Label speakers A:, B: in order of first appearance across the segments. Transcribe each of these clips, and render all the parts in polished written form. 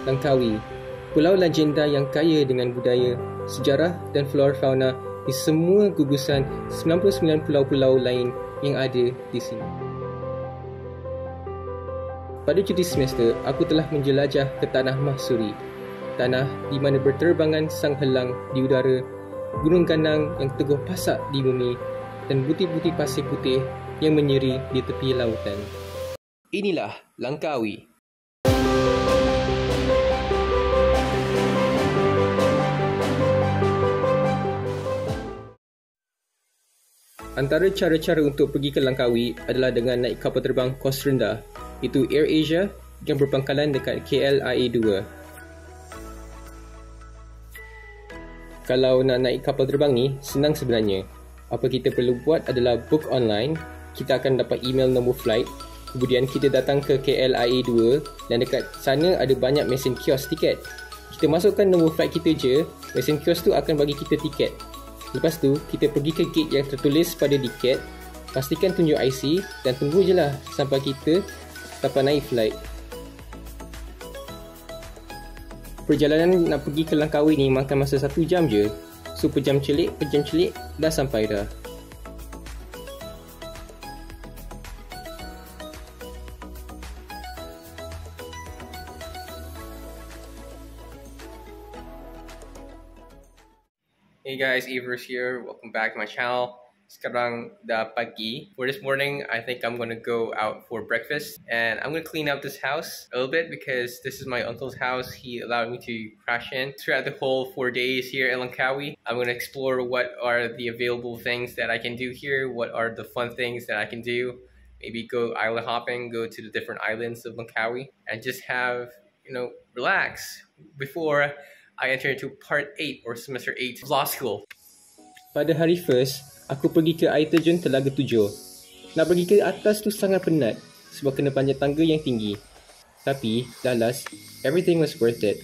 A: Langkawi, pulau legenda yang kaya dengan budaya, sejarah dan flora fauna di semua gugusan 99 pulau-pulau lain yang ada di sini. Pada cuti semester, aku telah menjelajah ke Tanah Mahsuri, tanah di mana berterbangan sang helang di udara, gunung ganang yang teguh pasak di bumi dan butir-butir pasir putih yang menyeri di tepi lautan. Inilah Langkawi. Antara cara-cara untuk pergi ke Langkawi adalah dengan naik kapal terbang kos rendah, iaitu Air Asia yang berpangkalan dekat KLIA2. Kalau nak naik kapal terbang ni, senang sebenarnya. Apa kita perlu buat adalah book online, kita akan dapat email nombor flight, kemudian kita datang ke KLIA2 dan dekat sana ada banyak mesin kios tiket. Kita masukkan nombor flight kita je, mesin kios tu akan bagi kita tiket. Lepas tu, kita pergi ke gate yang tertulis pada tiket, pastikan tunjuk IC dan tunggu je lah sampai kita dapat naik flight. Perjalanan nak pergi ke Langkawi ni makan masa 1 jam je. So, pejam celik dah sampai dah. Hey guys, Evers here. Welcome back to my channel. Sekarang dah pagi. For this morning, I think I'm gonna go out for breakfast and I'm gonna clean up this house a little bit because this is my uncle's house. He allowed me to crash in. Throughout the whole 4 days here in Langkawi, I'm gonna explore what are the available things that I can do here, what are the fun things that I can do. Maybe go island hopping, go to the different islands of Langkawi and just have, relax before I enter into part 8 or semester 8 of law school. Pada hari first, aku pergi ke air terjun Telaga Tujuh. Nak pergi ke atas tu sangat penat sebab kena panjat tangga yang tinggi. Tapi, dah last, everything was worth it.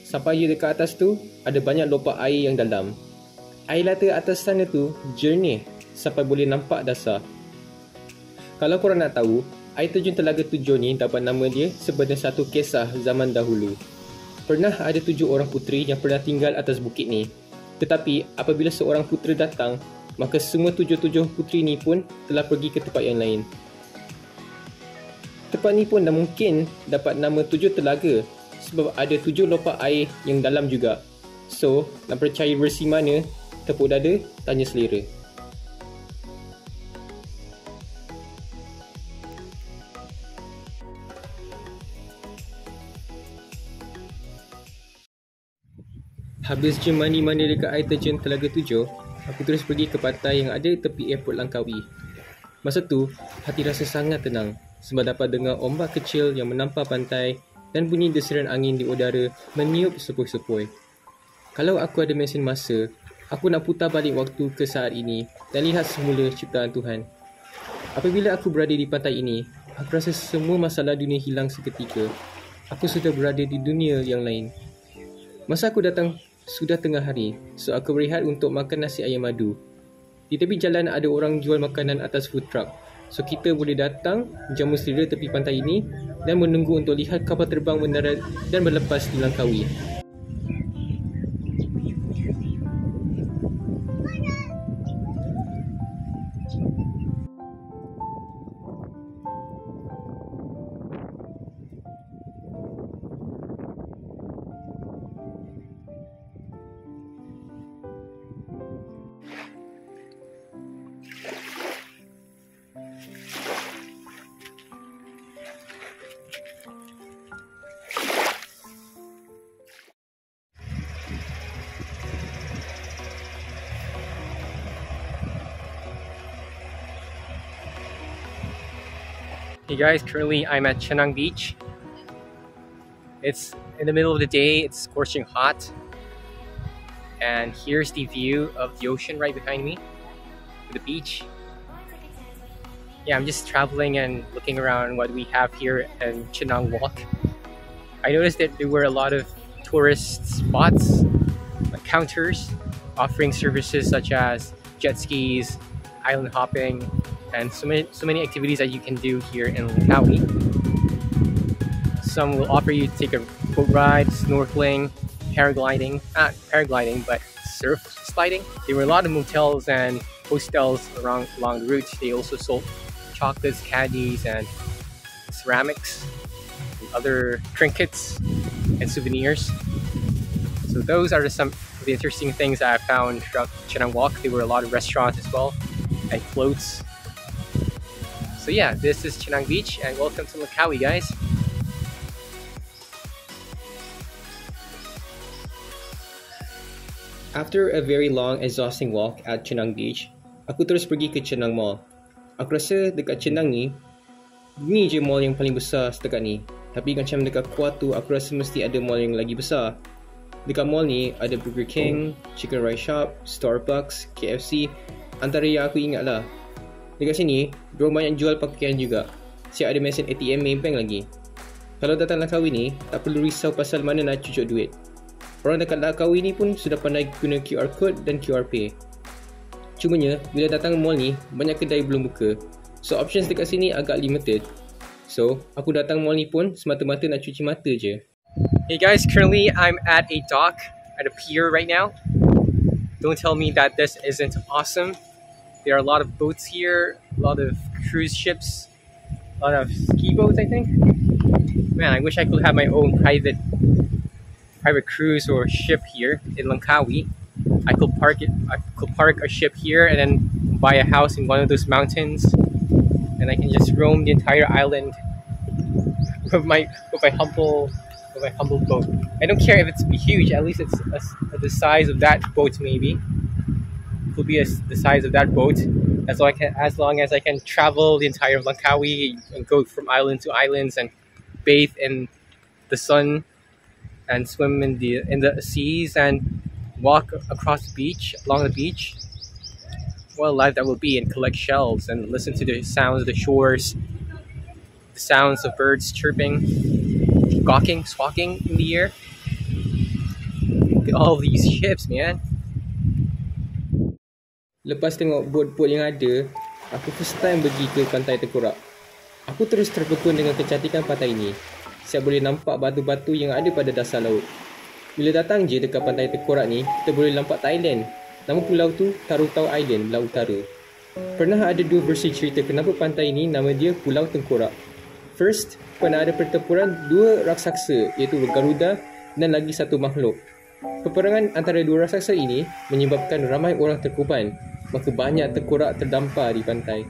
A: Sampai je dekat atas tu, ada banyak lopak air yang dalam. Air latar atas sana tu jernih sampai boleh nampak dasar. Kalau korang nak tahu, air terjun Telaga Tujuh ni dapat nama dia sebenarnya satu kisah zaman dahulu. Pernah ada 7 orang puteri yang pernah tinggal atas bukit ni. Tetapi apabila seorang putera datang, maka semua 7 puteri ni pun telah pergi ke tempat yang lain. Tempat ni pun dah mungkin dapat nama 7 telaga sebab ada 7 lopak air yang dalam juga. So, nak percaya versi mana? Tepuk dada, tanya selera. Habis je mandi-mandi dekat air terjun Telaga Tujuh, aku terus pergi ke pantai yang ada tepi airport Langkawi. Masa tu, hati rasa sangat tenang sebab dapat dengar ombak kecil yang menampar pantai dan bunyi desiran angin di udara meniup sepoi-sepoi. Kalau aku ada mesin masa, aku nak putar balik waktu ke saat ini dan lihat semula ciptaan Tuhan. Apabila aku berada di pantai ini, aku rasa semua masalah dunia hilang seketika. Aku sudah berada di dunia yang lain. Masa aku datang, sudah tengah hari, so aku berehat untuk makan nasi ayam madu. Di tepi jalan ada orang jual makanan atas food truck, so kita boleh datang jamu selera tepi pantai ini dan menunggu untuk lihat kapal terbang mendarat dan berlepas di Langkawi.
B: Hey guys, currently I'm at Chenang Beach. It's in the middle of the day, it's scorching hot. And here's the view of the ocean right behind me, the beach. Yeah, I'm just traveling and looking around what we have here in Chenang Walk. I noticed that there were a lot of tourist spots, like counters, offering services such as jet skis, island hopping, and so many activities that you can do here in Langkawi. Some will offer you to take a boat ride, snorkeling, paragliding, not paragliding, but surf sliding. There were a lot of motels and hostels along the route. They also sold chocolates, candies, and ceramics, and other trinkets and souvenirs. So those are some of the interesting things that I found throughout Chenang Walk. There were a lot of restaurants as well, and clothes. So yeah, this is Chenang Beach, and welcome to Langkawi, guys.
A: After a very long, exhausting walk at Chenang Beach, aku terus pergi ke Chenang Mall. Aku rasa dekat Chenang ni je mall yang paling besar setakat ni. Tapi macam dekat Kuala tu, aku rasa mesti ada mall yang lagi besar. Dekat mall ni ada Burger King, Chicken Rice Shop, Starbucks, KFC, antara yang aku ingat lah. Dekat sini, diorang banyak jual pakaian juga. Siap ada mesin ATM Maybank lagi. Kalau datang Langkawi ni, tak perlu risau pasal mana nak cucuk duit. Orang dekat Langkawi ni pun sudah pandai guna QR Code dan QR Pay. Cumanya, bila datang mall ni, banyak kedai belum buka. So, options dekat sini agak limited. So, aku datang mall ni pun semata-mata nak cuci mata je.
B: Hey guys, currently I'm at a dock, at a pier right now. Don't tell me that this isn't awesome. There are a lot of boats here, a lot of cruise ships, a lot of ski boats, I think. Man, I wish I could have my own private cruise or ship here in Langkawi. I could park a ship here and then buy a house in one of those mountains, and I can just roam the entire island with my humble boat. I don't care if it's huge. At least it's the size of that boat, maybe. Could be the size of that boat, as long as I can travel the entire Langkawi and go from island to islands and bathe in the sun and swim in the seas and walk along the beach. What a life that will be, and collect shells and listen to the sounds of the shores, the sounds of birds chirping, gawking, squawking in the air. Look at all these ships, man.
A: Lepas tengok bot-bot yang ada, aku first time pergi ke Pantai Tengkorak. Aku terus terpekun dengan kecantikan pantai ini. Saya boleh nampak batu-batu yang ada pada dasar laut. Bila datang je dekat Pantai Tengkorak ni, kita boleh nampak Thailand. Nama pulau tu Tarutau Island, Laut Utara. Pernah ada dua versi cerita kenapa pantai ini nama dia Pulau Tengkorak. First, pernah ada pertempuran dua raksasa, iaitu Garuda dan lagi satu makhluk. Peperangan antara dua raksasa ini menyebabkan ramai orang terkorban, maka banyak tengkorak terdampar di pantai.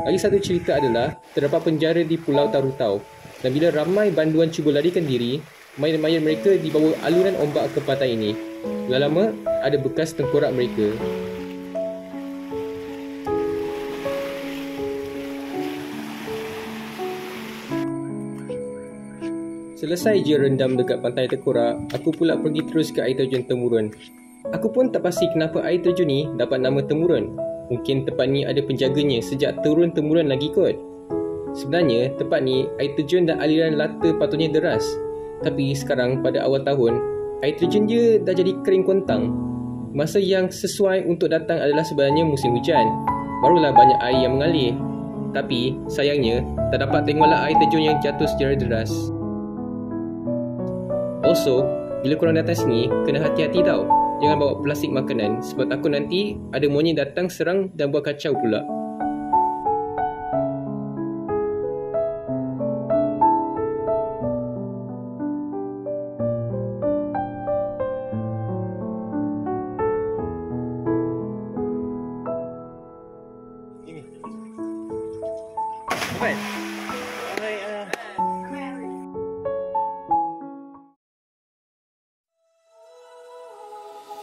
A: Lagi satu cerita adalah terdapat penjara di Pulau Tarutau, dan bila ramai banduan cuba larikan diri, mayat-mayat mereka dibawa alunan ombak ke pantai ini. Lama-lama ada bekas tengkorak mereka. Selesai je rendam dekat Pantai Tengkorak, aku pula pergi terus ke air terjun Temurun. Aku pun tak pasti kenapa air terjun ni dapat nama Temurun. Mungkin tempat ni ada penjaganya sejak turun Temurun lagi kot. Sebenarnya tempat ni air terjun dan aliran lata patutnya deras. Tapi sekarang pada awal tahun, air terjun je dah jadi kering kontang. Masa yang sesuai untuk datang adalah sebenarnya musim hujan. Barulah banyak air yang mengalir. Tapi sayangnya tak dapat tengoklah air terjun yang jatuh secara deras. Also, bila korang datang sini, kena hati-hati tau. Jangan bawa plastik makanan sebab takut nanti ada monyet datang serang dan buat kacau pula.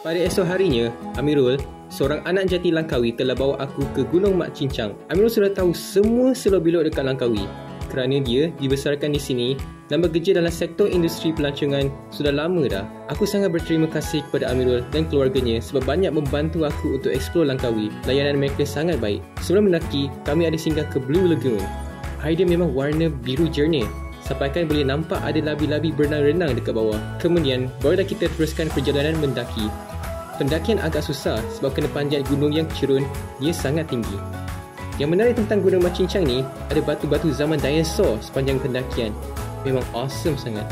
A: Pada esok harinya, Amirul, seorang anak jati Langkawi, telah bawa aku ke Gunung Mak Cincang. Amirul sudah tahu semua selok-belok dekat Langkawi kerana dia dibesarkan di sini dan bekerja dalam sektor industri pelancongan sudah lama dah. Aku sangat berterima kasih kepada Amirul dan keluarganya sebab banyak membantu aku untuk eksplor Langkawi. Layanan mereka sangat baik. Sebelum mendaki, kami ada singgah ke Blue Lagoon. Air dia memang warna biru jernih. Sampaikan boleh nampak ada labi-labi berenang-renang dekat bawah. Kemudian, barulah kita teruskan perjalanan mendaki. Pendakian agak susah sebab kena panjat gunung yang cerun, dia sangat tinggi. Yang menarik tentang Gunung Mak Cincang ni, ada batu-batu zaman dinosaur sepanjang pendakian. memang awesome sangat.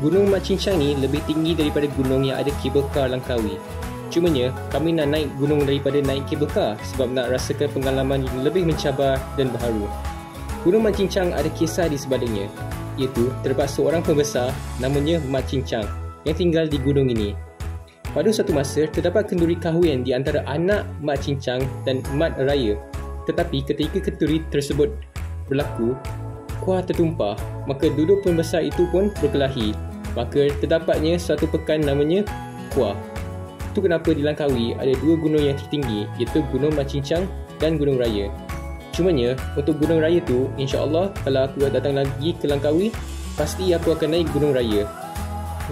A: Gunung Mat Cincang ni lebih tinggi daripada gunung yang ada kabel car Langkawi. Cumanya, kami nak naik gunung daripada naik kabel car sebab nak rasakan pengalaman yang lebih mencabar dan baharu. Gunung Mat Cincang ada kisah di sebaliknya, iaitu terdapat seorang pembesar namanya Mat Cincang yang tinggal di gunung ini. Pada suatu masa, terdapat kenduri kahwin di antara anak Mat Cincang dan Mat Raya. Tetapi ketika kenduri tersebut berlaku, kuah tertumpah, maka duduk pembesar itu pun berkelahi. Maka terdapatnya suatu pekan namanya Kuah. Itu kenapa di Langkawi ada dua gunung yang tertinggi, iaitu Gunung Mat Cincang dan Gunung Raya. Cumanya, untuk Gunung Raya tu, insya-Allah kalau aku datang lagi ke Langkawi, pasti aku akan naik Gunung Raya.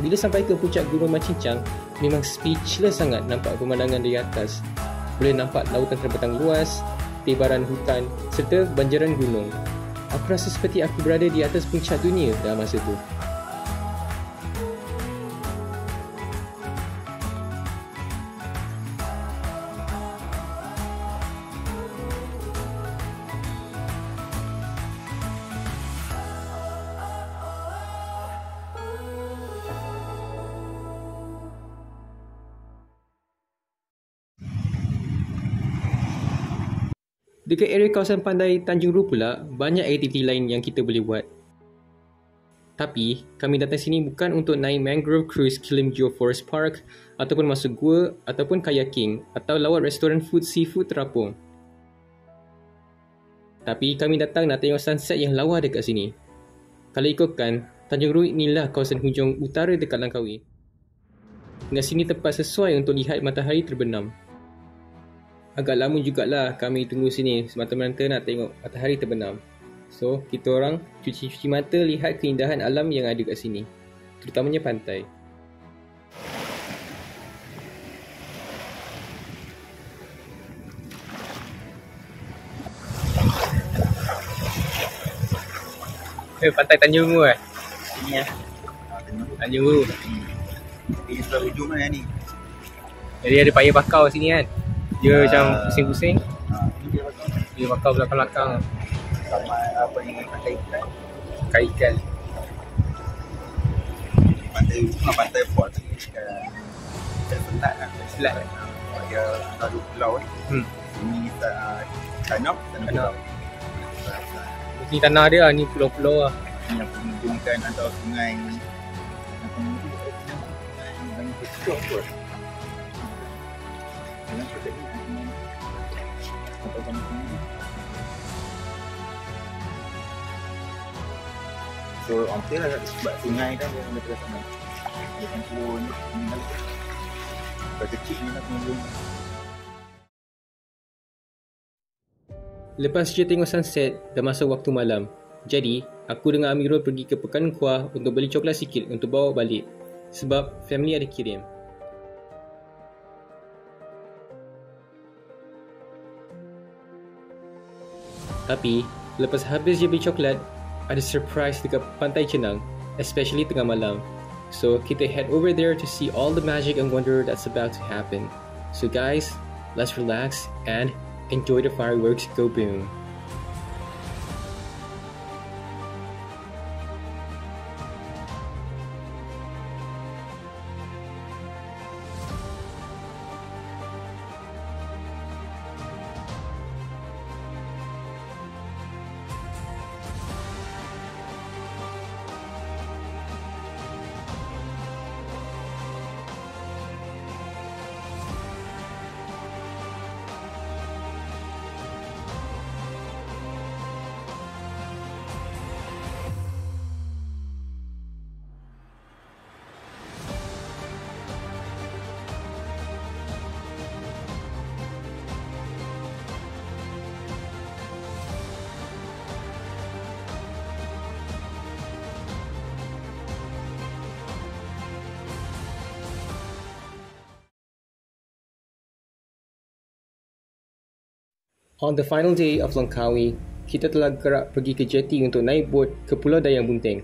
A: Bila sampai ke puncak Gunung Mat Cincang, memang speechless sangat nampak pemandangan dari atas. Boleh nampak lautan terbentang luas, tebaran hutan serta banjaran gunung. Aku rasa seperti aku berada di atas puncak dunia dalam masa tu. Dekat area kawasan pantai Tanjung Ru pula, banyak aktiviti lain yang kita boleh buat. Tapi, kami datang sini bukan untuk naik mangrove cruise Kilim Geo Forest Park ataupun masuk gua ataupun kayaking atau lawat restoran food seafood terapung. Tapi, kami datang nak tengok sunset yang lawa dekat sini. Kalau ikutkan, Tanjung Ru inilah kawasan hujung utara dekat Langkawi. Dan sini tempat sesuai untuk lihat matahari terbenam. Agak lama jugalah kami tunggu sini semata-mata nak tengok matahari terbenam. So, kita orang cuci-cuci mata lihat keindahan alam yang ada kat sini, terutamanya pantai.
B: Pantai Tanjung Ru
C: Ini ya.
B: Tanjung Ru.
C: Ini sebelah hujung mana ni?
B: Jadi ada paya bakau sini kan. Dia macam pusing-pusing.
C: Ini dia bakal
B: Dia bakau belakang-belakang.
C: sama apa ni pantai ikan.
B: Kai ikan.
C: Pantai bukan pantai port. Ikan selat kan.
B: Selat.
C: Dia selalu pulau ni. Ini tanah dan pulau.
B: Ni tanah dia lah, ni pulau-pulau lah.
C: Ini yang menghubungkan antara sungai yang kecil kot. Jangan seperti ni. So, okey lah sebab sungai kan dia ada sana. Dia kan turun ni lah. Kalau kecil ni lah pengunjung.
A: Lepas je tengok sunset, dah masuk waktu malam. Jadi, aku dengan Amirul pergi ke Pekan Kuah untuk beli coklat sikit untuk bawa balik. Sebab family ada kirim. Tapi, lepas habis je beli coklat, ada surprise dekat Pantai Cenang, especially tengah malam. So, kita head over there to see all the magic and wonder that's about to happen. So guys, let's relax and enjoy the fireworks go boom. On the final day of Langkawi, kita telah gerak pergi ke jeti untuk naik bot ke Pulau Dayang Bunteng.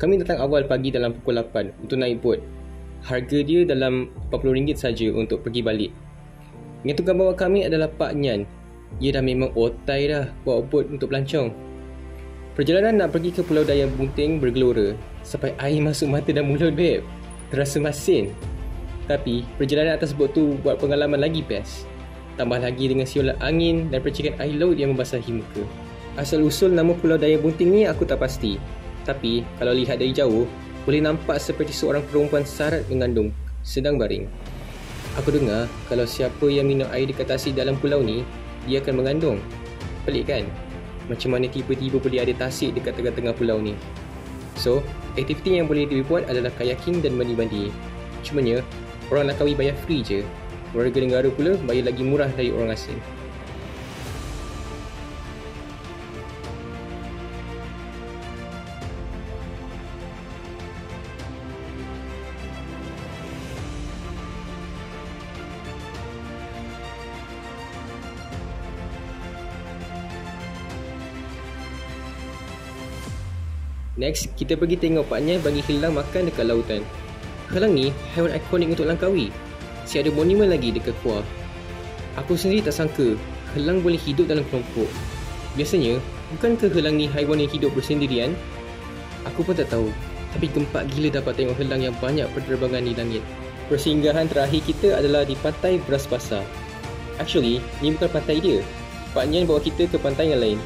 A: Kami datang awal pagi dalam pukul 8 untuk naik bot. Harga dia dalam RM40 saja untuk pergi balik. Yang tukang bawa kami adalah Pak Nyan. Ia dah memang otai dah bawa bot untuk pelancong. Perjalanan nak pergi ke Pulau Daya Bunting bergelora sampai air masuk mata dan mulut, babe. Terasa masin. Tapi perjalanan atas bot tu buat pengalaman lagi best. Tambah lagi dengan siulan angin dan percikan air laut yang membasahi muka. Asal-usul nama Pulau Daya Bunting ni aku tak pasti. Tapi kalau lihat dari jauh, boleh nampak seperti seorang perempuan sarat mengandung sedang baring. Aku dengar kalau siapa yang minum air dekat tasik dalam pulau ni, dia akan mengandung. Pelik kan? Macam mana tiba-tiba boleh ada tasik dekat tengah-tengah pulau ni. So, aktiviti yang boleh dibuat adalah kayaking dan mandi-mandi. Cumanya, orang Langkawi bayar free je. Warga negara pula bayar lagi murah dari orang asing. Next, kita pergi tengok Pak Nyai bagi helang makan dekat lautan. Helang ni haiwan ikonik untuk Langkawi. Si ada monumen lagi dekat Kuah. Aku sendiri tak sangka helang boleh hidup dalam kelompok. Biasanya, bukankah helang ni haiwan yang hidup bersendirian? Aku pun tak tahu. Tapi gempak gila dapat tengok helang yang banyak berterbangan di langit. Persinggahan terakhir kita adalah di Pantai Beras Basah. Actually, ni bukan pantai dia. Pak Nyai bawa kita ke pantai yang lain.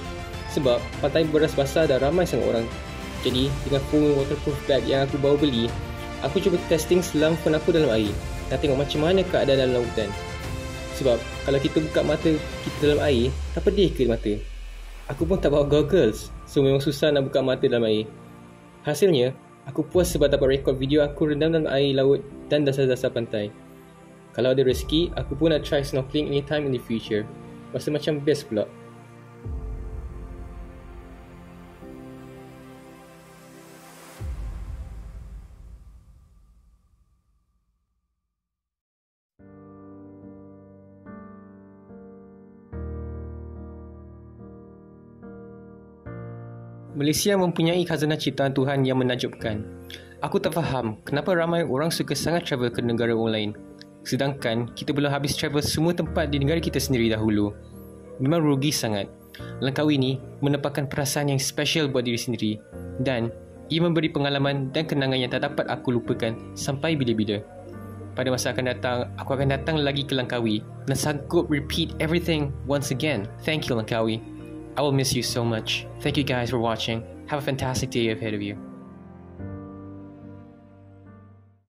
A: Sebab Pantai Beras Basah dah ramai sangat orang. Jadi, dengan full waterproof bag yang aku bawa beli, aku cuba testing selang phone aku dalam air dan tengok macam mana keadaan dalam lautan. Sebab, kalau kita buka mata kita dalam air, tak pedih ke mata? Aku pun tak bawa goggles, so memang susah nak buka mata dalam air. Hasilnya, aku puas sebab dapat rekod video aku rendam dalam air laut dan dasar-dasar pantai. Kalau ada rezeki, aku pun nak try snorkeling anytime in the future. Rasa macam best pula. Malaysia mempunyai khazanah ciptaan Tuhan yang menakjubkan. Aku tak faham kenapa ramai orang suka sangat travel ke negara orang lain. Sedangkan kita belum habis travel semua tempat di negara kita sendiri dahulu. Memang rugi sangat. Langkawi ni menempatkan perasaan yang special buat diri sendiri. Dan ia memberi pengalaman dan kenangan yang tak dapat aku lupakan sampai bila-bila. Pada masa akan datang, aku akan datang lagi ke Langkawi dan sanggup repeat everything once again. Thank you, Langkawi. I will miss you so much. Thank you guys for watching. Have a fantastic day ahead of you.